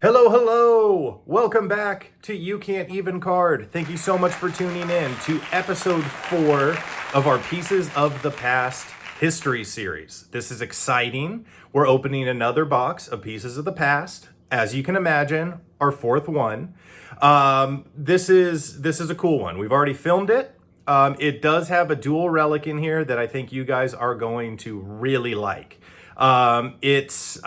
Hello. Welcome back to You Can't Even Card. Thank you so much for tuning in to episode 4 of our Pieces of the Past history series. This is exciting. We're opening another box of Pieces of the Past. As you can imagine, our 4th one. This is a cool one. We've already filmed it. It does have a dual relic in here that I think you guys are going to really like. I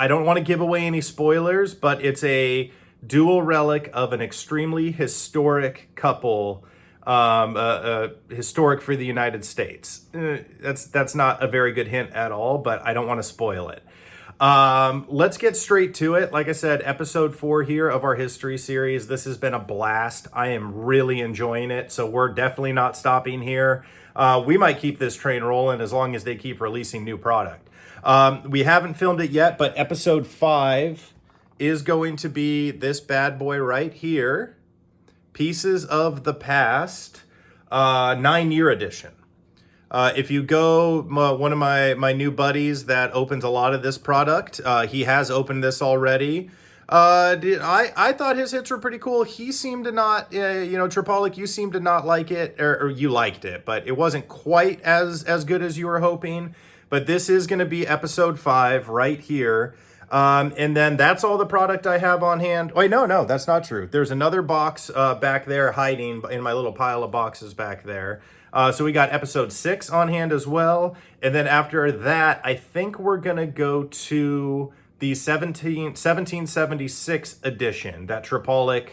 don't want to give away any spoilers, but it's a dual relic of an extremely historic couple, historic for the United States. That's not a very good hint at all, but I don't want to spoil it. Let's get straight to it. Like I said, episode 4 here of our history series. This has been a blast. I am really enjoying it, so we're definitely not stopping here. We might keep this train rolling as long as they keep releasing new product. We haven't filmed it yet, but episode 5 is going to be this bad boy right here. Pieces of the Past, 9-year edition. If you go, one of my new buddies that opens a lot of this product, he has opened this already. I thought his hits were pretty cool. He seemed to not, Tripolic, you seemed to not like it, or you liked it, but it wasn't quite as good as you were hoping. But this is going to be episode 5 right here. And then that's all the product I have on hand. Wait, no, that's not true. There's another box back there hiding in my little pile of boxes back there. So we got episode 6 on hand as well. And then after that, I think we're going to go to the 1776 edition that Tripolic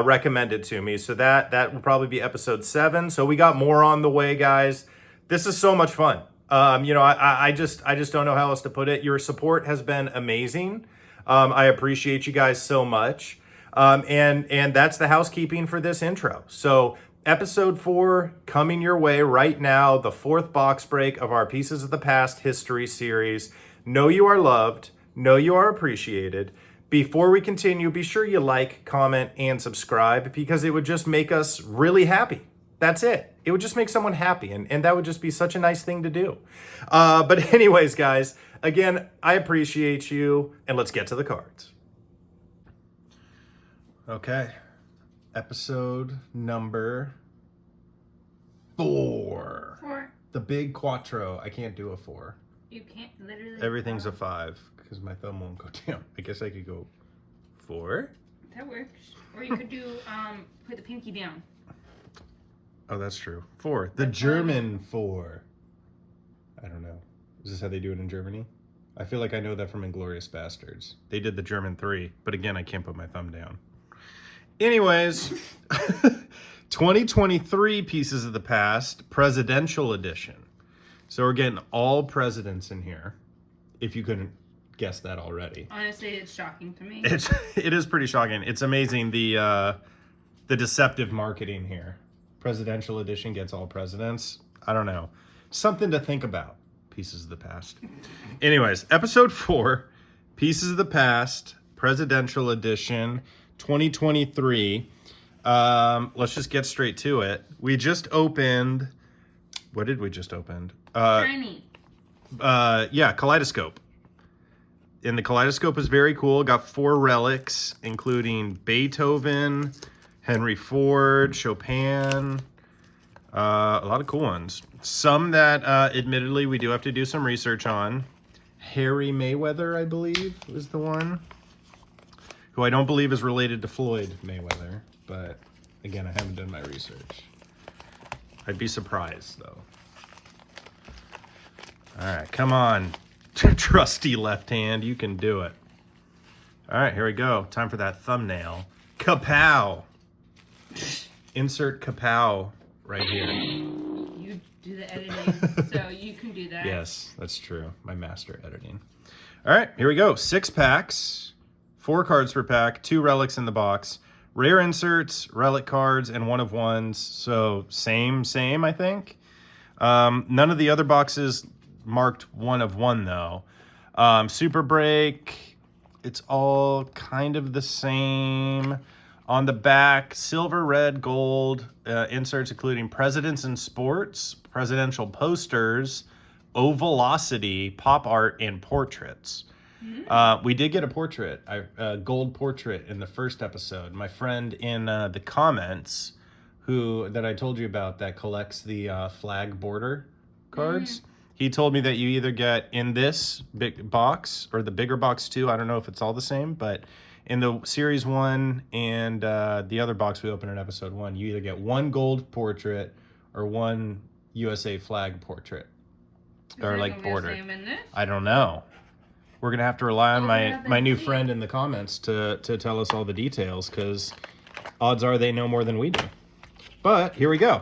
recommended to me. So that will probably be episode 7. So we got more on the way, guys. This is so much fun. I just don't know how else to put it. Your support has been amazing. I appreciate you guys so much. And that's the housekeeping for this intro. So episode 4 coming your way right now, the 4th box break of our Pieces of the Past history series. Know you are loved. Know you are appreciated. Before we continue, be sure you like, comment, and subscribe because it would just make us really happy. That's it. It would just make someone happy, and that would just be such a nice thing to do. But anyways, guys, again, I appreciate you, and let's get to the cards. Okay. Episode number 4. 4. The big quattro. I can't do a 4. You can't literally. Everything's a 5 because my thumb won't go down. I guess I could go 4. That works. Or you could do put the pinky down. Oh, that's true. 4. The German 4. I don't know. Is this how they do it in Germany? I feel like I know that from Inglourious Bastards. They did the German 3, but again, I can't put my thumb down. Anyways, 2023 Pieces of the Past Presidential Edition. So we're getting all presidents in here, if you couldn't guess that already. Honestly, it's shocking to me. It is pretty shocking. It's amazing the deceptive marketing here. Presidential edition gets all presidents. I don't know. Something to think about. Pieces of the Past. Anyways, episode 4, Pieces of the Past, Presidential Edition, 2023. Let's just get straight to it. We just opened... What did we just open? Shiny. Kaleidoscope. And the Kaleidoscope is very cool. Got 4 relics, including Beethoven... Henry Ford, Chopin, a lot of cool ones. Some that, admittedly, we do have to do some research on. Harry Mayweather, I believe, was the one. Who I don't believe is related to Floyd Mayweather. But, again, I haven't done my research. I'd be surprised, though. All right, come on. Trusty left hand, you can do it. All right, here we go. Time for that thumbnail. Kapow! Insert kapow right here. You do the editing, so you can do that. Yes, that's true. My master editing. All right, here we go. 6 packs, 4 cards per pack, 2 relics in the box, rare inserts, relic cards, and 1 of 1s. So same, I think. None of the other boxes marked 1 of 1 though. Super Break, it's all kind of the same. On the back, silver, red, gold, inserts including presidents in sports, presidential posters, Ovalocity, pop art, and portraits. We did get a portrait, a gold portrait in the first episode. My friend in the comments, that I told you about, that collects the flag border cards. He told me that you either get in this big box or the bigger box too. I don't know if it's all the same, but in the series 1 and the other box we opened in episode 1, you either get one gold portrait or one USA flag portrait. Or like border. I don't know. We're gonna have to rely on my new friend in the comments to tell us all the details, because odds are they know more than we do. But here we go.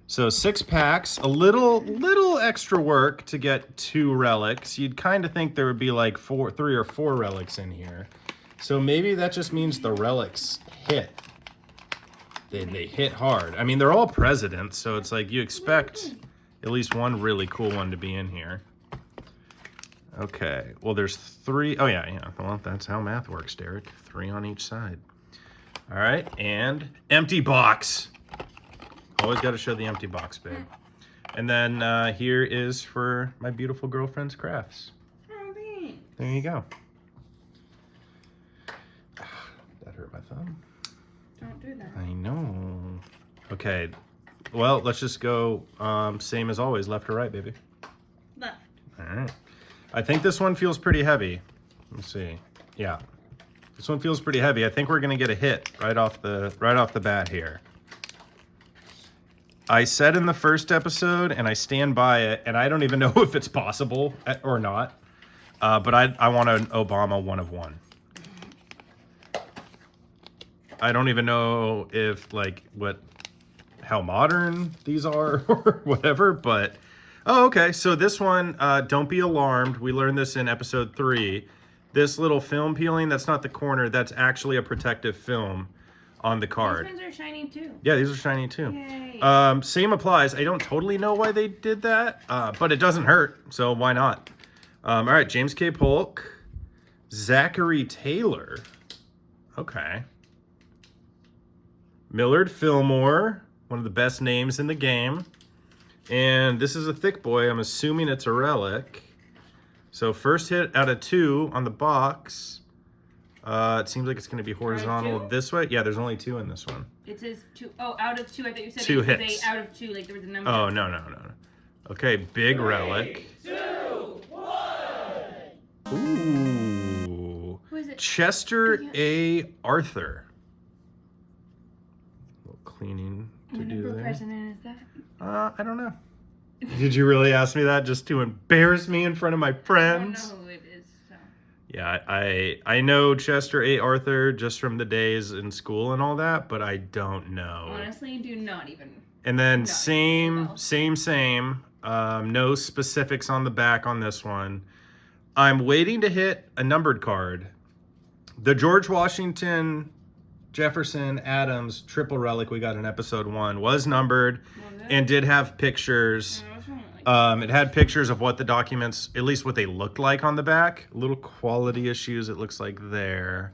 So 6 packs, a little extra work to get 2 relics. You'd kind of think there would be like 3 or 4 relics in here. So maybe that just means the relics hit. They hit hard. I mean, they're all presidents, so it's like you expect at least one really cool one to be in here. Okay, well there's 3. Oh yeah. Well, that's how math works, Derek. 3 on each side. All right, and empty box. Always got to show the empty box, babe. And then here is for my beautiful girlfriend's crafts. Oh, thanks. There you go. That hurt my thumb. Don't do that. I know. Okay, well, let's just go same as always, left or right, baby. Left. All right. I think this one feels pretty heavy. Let's see. Yeah, this one feels pretty heavy. I think we're gonna get a hit right off the bat here. I said in the first episode, and I stand by it, and I don't even know if it's possible or not, but I want an Obama 1 of 1. I don't even know if how modern these are or whatever, but oh, okay. So this one, don't be alarmed. We learned this in episode 3. This little film peeling, that's not the corner. That's actually a protective film on the card. These ones are shiny too. Yeah, these are shiny too. Yay. Same applies. I don't totally know why they did that, but it doesn't hurt, so why not? All right, James K. Polk, Zachary Taylor. Okay. Millard Fillmore, one of the best names in the game. And this is a thick boy. I'm assuming it's a relic. So first hit out of 2 on the box. It seems like it's going to be horizontal this way. Yeah, there's only 2 in this one. It says 2. Oh, out of 2. I thought you said 2 it was hits. out of 2. Like there was a number. Oh, no. Okay, big 3, relic. 2, 1. Ooh. Who is it? Chester A. Arthur. A little cleaning to What do number there. president is that? I don't know. Did you really ask me that just to embarrass me in front of my I don't friends? know who it is. So. Yeah, I know Chester A. Arthur just from the days in school and all that, but I don't know. Honestly, do not even. And then not same. well. No specifics on the back on this one. I'm waiting to hit a numbered card. The George Washington, Jefferson, Adams triple relic we got in episode 1 was numbered and did have pictures. It had pictures of what the documents, at least what they looked like on the back. Little quality issues, it looks like there.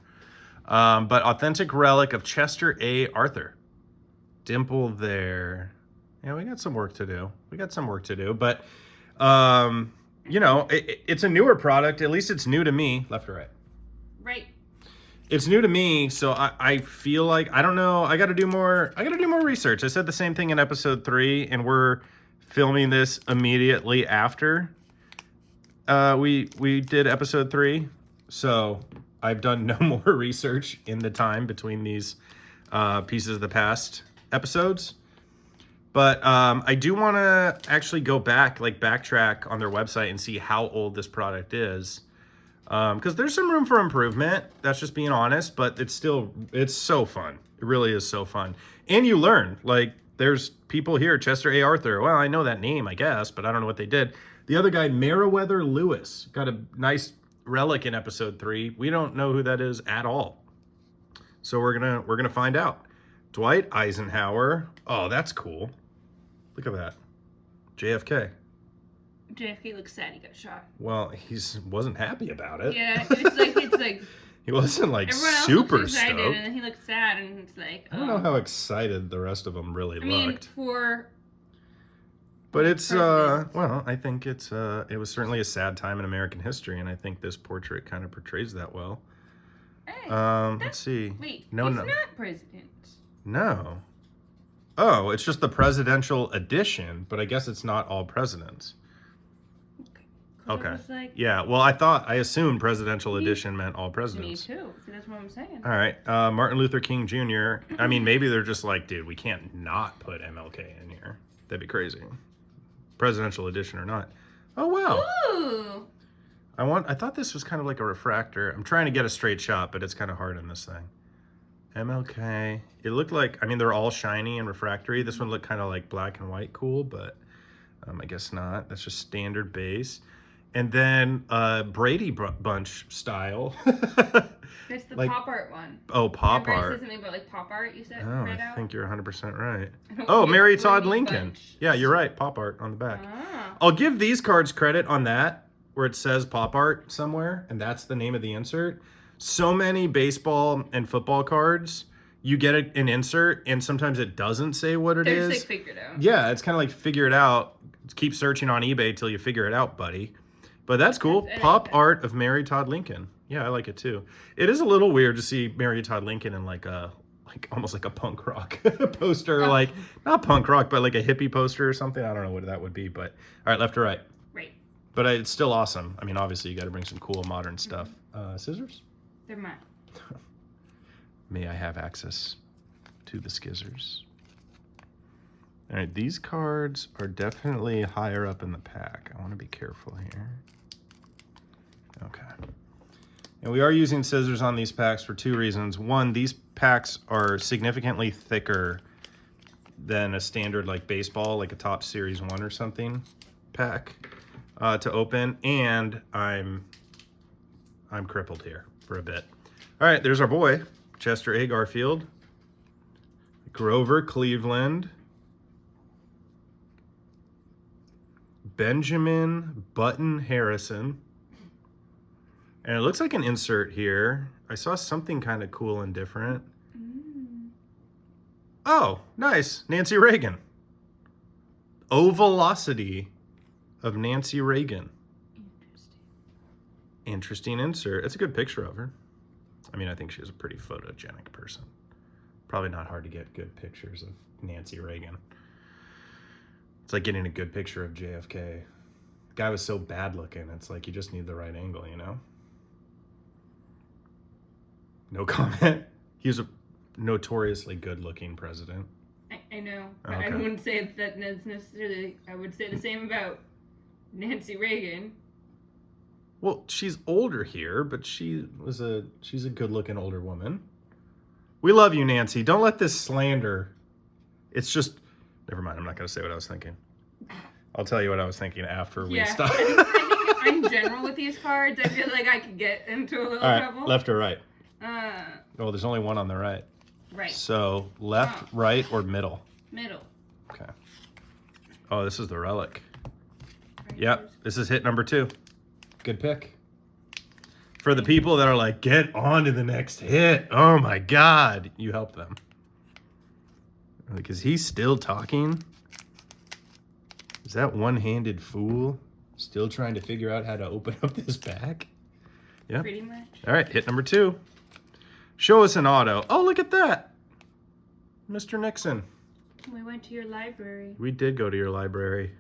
But authentic relic of Chester A. Arthur. Dimple there. Yeah, we got some work to do. But, you know, it's a newer product. At least it's new to me. Left or right? Right. It's new to me, so I feel like, I don't know, I gotta do more research. I said the same thing in episode 3, and we're filming this immediately after we did episode 3. So I've done no more research in the time between these pieces of the past episodes. But I do want to actually go back, backtrack on their website and see how old this product is. Because there's some room for improvement. That's just being honest, but it's so fun. It really is so fun. And you learn, there's people here, Chester A. Arthur. Well, I know that name, I guess, but I don't know what they did. The other guy, Meriwether Lewis, got a nice relic in episode 3. We don't know who that is at all. So we're gonna find out. Dwight Eisenhower. Oh, that's cool. Look at that. JFK. JFK looks sad he got shot. Well, wasn't happy about it. Yeah, it's like He wasn't everyone else super looks excited, stoked. and then he looks sad, and it's like, I don't know how excited the rest of them really I mean, looked. for But it's Presidents. well, I think it was certainly a sad time in American history, and I think this portrait kind of portrays that well. Hey, Let's see. wait, No, he's no, not president. no. Oh, it's just the presidential edition, but I guess it's not all presidents. Okay. 'Cause Okay. I was like, Yeah. Well, I assumed presidential edition meant all me presidents. too. See, that's what I'm saying. All right. Martin Luther King Jr. I mean, maybe they're just like, dude, we can't not put MLK in here. That'd be crazy. Presidential edition or not. Oh wow. Ooh. I thought this was kind of like a refractor. I'm trying to get a straight shot, but it's kind of hard on this thing. MLK. It looked like, I mean, they're all shiny and refractory. This one looked kind of like black and white cool, but I guess not. That's just standard base. And then Brady Bunch style. That's the Like- pop art one. Oh, pop Remember I art. said something about like pop art you said? Oh, read I out? think you're 100% right. I don't Oh, get Mary Todd Brady Lincoln. Bunch. Yeah, you're right. Pop art on the back. Ah. I'll give these cards credit on that, where it says pop art somewhere, and that's the name of the insert. So many baseball and football cards, you get an insert, and sometimes it doesn't say what it They're is. just like figured out. Yeah, it's kind of like figure it out. Keep searching on eBay till you figure it out, buddy. But that's cool. I like Pop that. art of Mary Todd Lincoln. Yeah, I like it too. It is a little weird to see Mary Todd Lincoln in like almost like a punk rock poster, Oh. like not punk rock, but like a hippie poster or something. I don't know what that would be, but all right, left or right. Right. But it's still awesome. I mean, obviously you got to bring some cool modern stuff. Scissors? They're mine. May I have access to the skizzers? All right, these cards are definitely higher up in the pack. I want to be careful here. Okay. And we are using scissors on these packs for two reasons. One, these packs are significantly thicker than a standard like baseball, like a Top Series 1 or something pack to open. And I'm crippled here for a bit. All right, there's our boy, Chester A. Garfield. Grover Cleveland. Benjamin Button Harrison. And it looks like an insert here. I saw something kind of cool and different. Oh, nice. Nancy Reagan. Ovalosity of Nancy Reagan. Interesting insert. It's a good picture of her. I mean, I think she's a pretty photogenic person. Probably not hard to get good pictures of Nancy Reagan. It's like getting a good picture of JFK. The guy was so bad looking. It's like you just need the right angle, you know? No comment. He was a notoriously good looking president. I know, but Okay. I wouldn't say that necessarily. I would say the same about Nancy Reagan. Well, she's older here, but she's a good looking older woman. We love you, Nancy. Don't let this slander. It's just, never mind. I'm not going to say what I was thinking. I'll tell you what I was thinking after we Yeah, stop. I think in general with these cards, I feel like I could get into a little All right, trouble. left or right? Uh, Oh, there's only one on the right. right. So left, right, or middle? Middle. Okay. Oh, this is the relic. Right. Yep, this is hit number 2. Good pick. For the people that are like, get on to the next hit. Oh my God, you help them. Like, is he still talking? Is that one-handed fool still trying to figure out how to open up this pack? Yeah. Pretty much. All right, hit number 2. Show us an auto. Oh, look at that. Mr. Nixon. We went to your library. We did go to your library.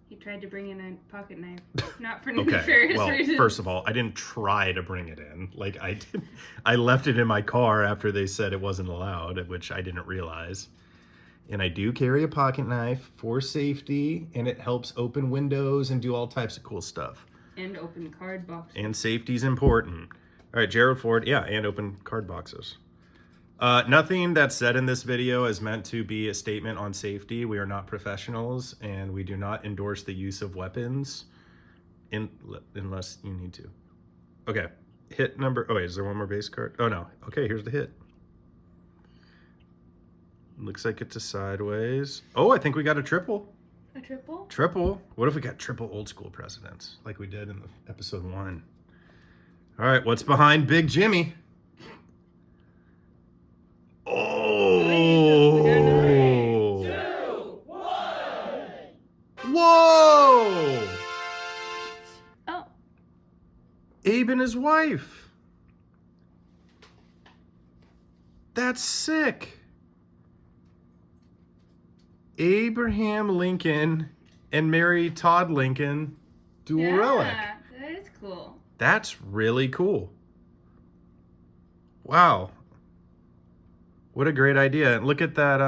He tried to bring in a pocket knife. Not for Okay. nefarious Well, reasons. first of all, I didn't try to bring it in. Like I left it in my car after they said it wasn't allowed, which I didn't realize. And I do carry a pocket knife for safety, and it helps open windows and do all types of cool stuff. And open card boxes. And safety's important. All right, Gerald Ford, yeah, and open card boxes. Nothing that's said in this video is meant to be a statement on safety. We are not professionals, and we do not endorse the use of weapons unless you need to. Okay, hit number, oh wait, is there one more base card? Oh no, okay, here's the hit. Looks like it's a sideways. Oh, I think we got a triple. A triple? Triple? What if we got triple old school presidents like we did in the episode 1? All right, what's behind Big Jimmy? Oh! 2, 1. Abe and his wife. That's sick. Abraham Lincoln and Mary Todd Lincoln dual relic. Yeah, that is cool. That's really cool. Wow. What a great idea. Look at that,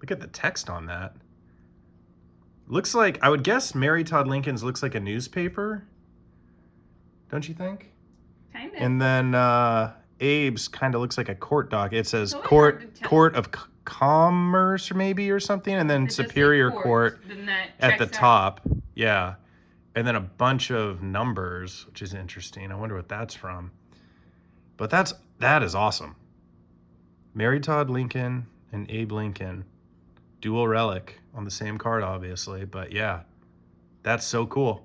look at the text on that. Looks like, I would guess Mary Todd Lincoln's looks like a newspaper. Don't you think? Kind of. And then Abe's kind of looks like a court doc. It says It's always hard to tell. Court of Commerce or maybe or something, and then It does say Superior Court then that at the checks out. top. Yeah. And then a bunch of numbers, which is interesting. I wonder what that's from. But that is awesome. Mary Todd Lincoln and Abe Lincoln, dual relic on the same card, obviously. But yeah, that's so cool.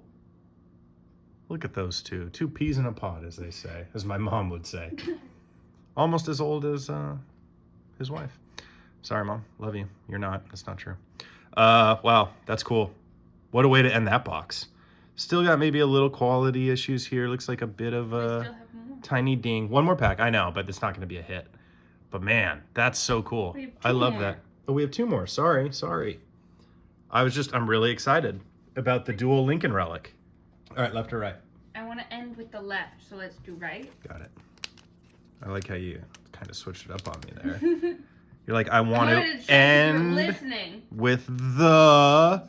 Look at those two. Two peas in a pod, as they say, as my mom would say. Almost as old as his wife. Sorry, Mom. Love you. You're not. That's not true. Wow, that's cool. What a way to end that box. Still got maybe a little quality issues here. Looks like a bit of We still a have more. tiny ding. One more pack, I know, but it's not going to be a hit. But man, that's so cool. We have I two love more. that. Oh, we have two more. Sorry. I'm really excited about the dual Lincoln relic. All right, left or right? I want to end with the left, so let's do right. Got it. I like how you kind of switched it up on me there. You're like, I want I to wanted to check if you were end listening. with the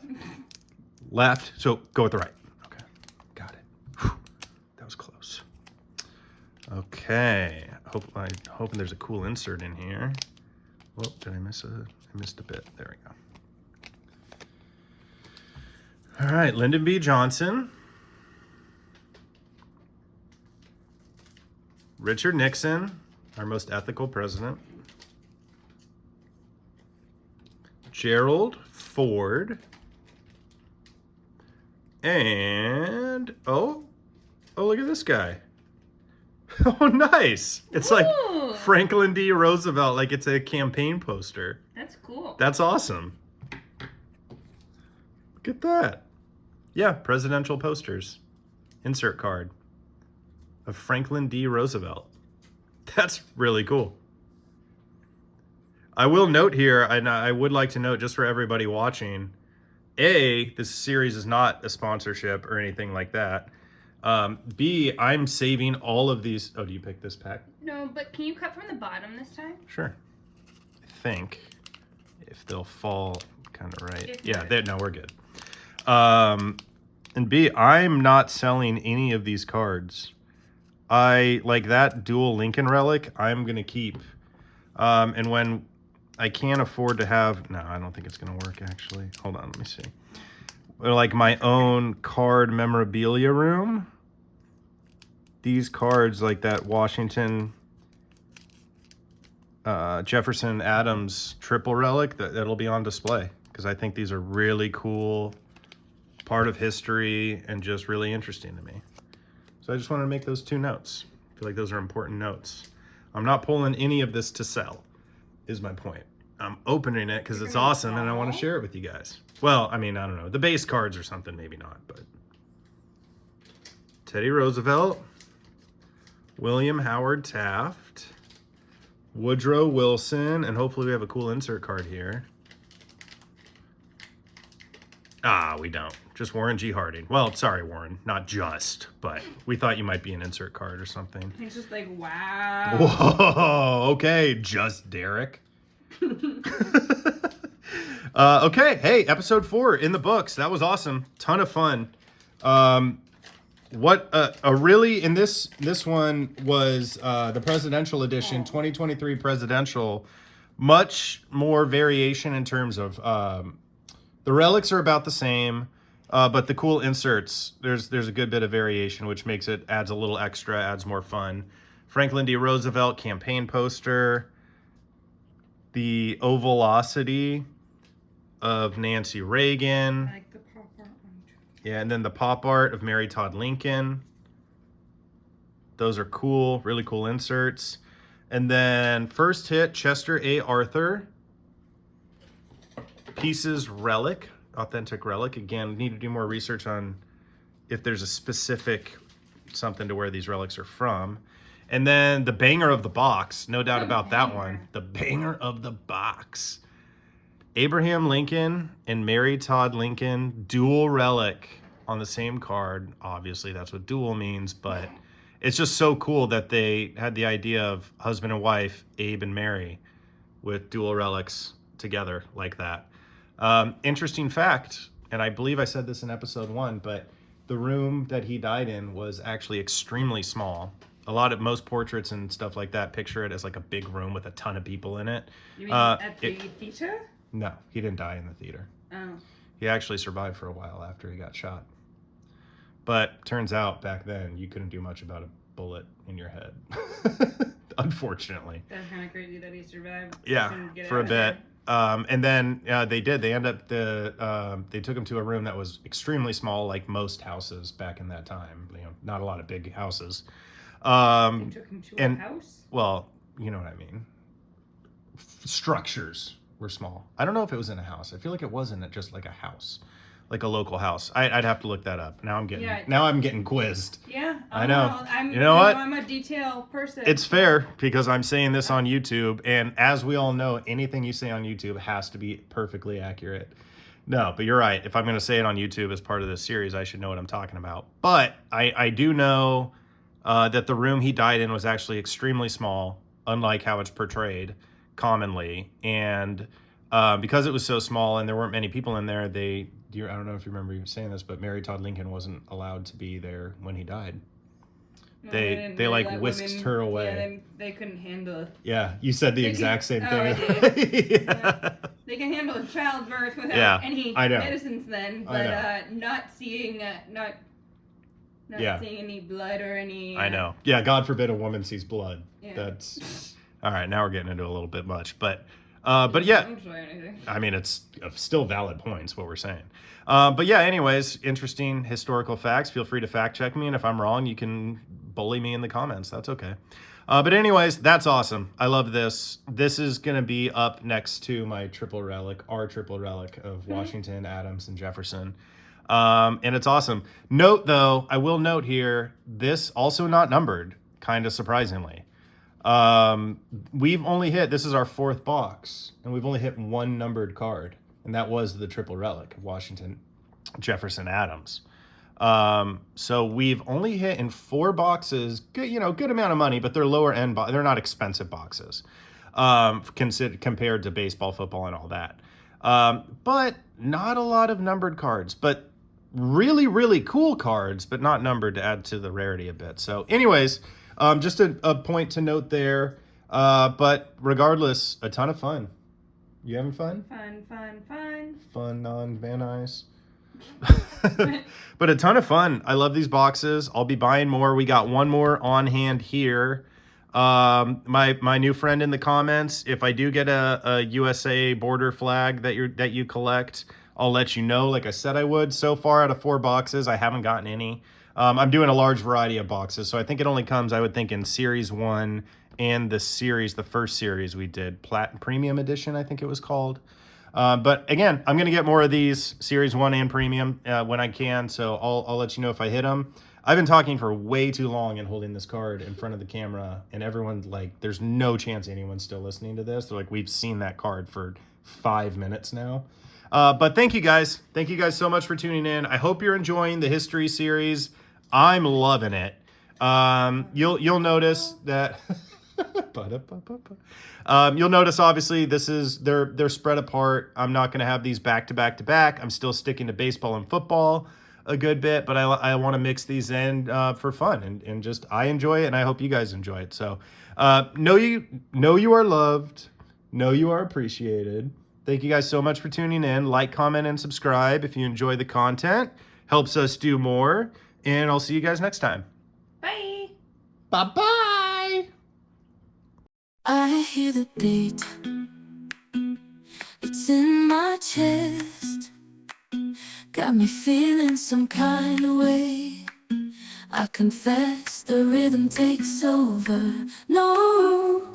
left. So go with the right. Okay. Got it. Whew. That was close. Okay. Hoping there's a cool insert in here. Whoop, did I miss I missed a bit. There we go. All right, Lyndon B. Johnson. Richard Nixon, our most ethical president. Gerald Ford. And, oh, look at this guy. Oh, nice. It's like Ooh. Franklin D. Roosevelt, like it's a campaign poster. That's cool. That's awesome. Look at that. Yeah, presidential posters. Insert card of Franklin D. Roosevelt. That's really cool. I will note here, and I would like to note just for everybody watching, this series is not a sponsorship or anything like that. B, I'm saving all of these. Oh, do you pick this pack? No, but can you cut from the bottom this time? Sure. I think if they'll fall kind of right. If Yeah, not. no, we're good. And B, I'm not selling any of these cards. I like that dual Lincoln relic. I'm going to keep. And when I can't afford to have, no, I don't think it's going to work actually. Hold on, let me see. Like my own card memorabilia room. These cards, like that Washington, Jefferson Adams triple relic, that'll be on display because I think these are really cool, part of history, and just really interesting to me. So I just wanted to make those two notes. I feel like those are important notes. I'm not pulling any of this to sell, is my point. I'm opening it because it's awesome and I want to share it with you guys. Well, I mean, I don't know. The base cards or something, maybe not, but Teddy Roosevelt, William Howard Taft, Woodrow Wilson, and hopefully we have a cool insert card here. Ah, we don't. Just Warren G. Harding. Well, sorry, Warren. Not just, but we thought you might be an insert card or something. It's just like, wow. Whoa, okay, just Derek. Okay, hey, episode 4 in the books. That was awesome. Ton of fun. What a really in this one was the presidential edition, 2023 presidential. Much more variation in terms of the relics are about the same, but the cool inserts, there's a good bit of variation, which makes it adds a little extra, adds more fun. Franklin D. Roosevelt campaign poster, the ovalosity of Nancy Reagan. I like the pop art one too. Yeah, and then the pop art of Mary Todd Lincoln. Those are cool, really cool inserts. And then first hit, Chester A. Arthur. Pieces relic, authentic relic. Again, need to do more research on if there's a specific something to where these relics are from. And then the banger of the box, no doubt about that one. The banger of the box. Abraham Lincoln and Mary Todd Lincoln, dual relic on the same card. Obviously, that's what dual means, but it's just so cool that they had the idea of husband and wife, Abe and Mary, with dual relics together like that. Interesting fact, and I believe I said this in episode 1, but the room that he died in was actually extremely small. Most portraits and stuff like that picture it as like a big room with a ton of people in it. You mean at the theater? No, he didn't die in the theater. Oh. He actually survived for a while after he got shot. But turns out back then you couldn't do much about a bullet in your head. Unfortunately. That's kind of crazy that he survived. Yeah, for a bit. And then they did. They they took him to a room that was extremely small, like most houses back in that time. Not a lot of big houses. They took him to a house? Well, you know what I mean. Structures were small. I don't know if it was in a house. I feel like it wasn't just like a house, like a local house. I'd have to look that up. Now I'm getting quizzed. Yeah, I know. You know what? I'm a detail person. It's fair because I'm saying this on YouTube, and as we all know, anything you say on YouTube has to be perfectly accurate. No, but you're right. If I'm going to say it on YouTube as part of this series, I should know what I'm talking about. But I do know that the room he died in was actually extremely small, unlike how it's portrayed commonly. And because it was so small and there weren't many people in there, I don't know if you remember you saying this, but Mary Todd Lincoln wasn't allowed to be there when he died. No, they like whisked her away. Yeah, they couldn't handle. Yeah, you said the exact same thing. I did. Yeah. They can handle childbirth without any medicines then, but not seeing seeing any blood or any. I know. Yeah, God forbid a woman sees blood. Yeah. That's all right. Now we're getting into a little bit much, but yeah. Don't say anything. I mean, it's still valid points what we're saying. But yeah, anyways, interesting historical facts. Feel free to fact check me, and if I'm wrong, you can bully me in the comments. That's okay. But anyways, that's awesome. I love this. This is going to be up next to my triple relic, our triple relic of Washington, Adams, and Jefferson. And it's awesome. Note, though, I will note here, this also not numbered, kind of surprisingly. We've only hit, this is our 4th box, and we've only hit 1 numbered card, and that was the triple relic of Washington, Jefferson, Adams. So we've only hit in 4 boxes, good amount of money, but they're lower end, they're not expensive boxes, compared to baseball, football, and all that. But not a lot of numbered cards, but really, really cool cards, but not numbered to add to the rarity a bit. So anyways, just a point to note there. But regardless, a ton of fun. You having fun? Fun. Fun on Van Nuys. But a ton of fun. I love these boxes. I'll be buying more. We got 1 more on hand here. My new friend in the comments, if I do get a USA border flag that you collect, I'll let you know, like I said I would. So far, out of 4 boxes, I haven't gotten any. I'm doing a large variety of boxes, so I think it only comes, I would think, in Series 1 and the first series we did, Premium Edition, I think it was called. But again, I'm going to get more of these, Series 1 and Premium, when I can, so I'll let you know if I hit them. I've been talking for way too long and holding this card in front of the camera, and everyone's like, there's no chance anyone's still listening to this. They're like, we've seen that card for 5 minutes now. But thank you guys. Thank you guys so much for tuning in. I hope you're enjoying the history series. I'm loving it. You'll notice that you'll notice obviously they're spread apart. I'm not going to have these back to back to back. I'm still sticking to baseball and football a good bit, but I want to mix these in for fun and just I enjoy it, and I hope you guys enjoy it. So know you are loved, know you are appreciated. Thank you guys so much for tuning in. Like, comment, and subscribe if you enjoy the content. Helps us do more. And I'll see you guys next time. Bye. Bye-bye. I hear the beat. It's in my chest. Got me feeling some kind of way. I confess the rhythm takes over. No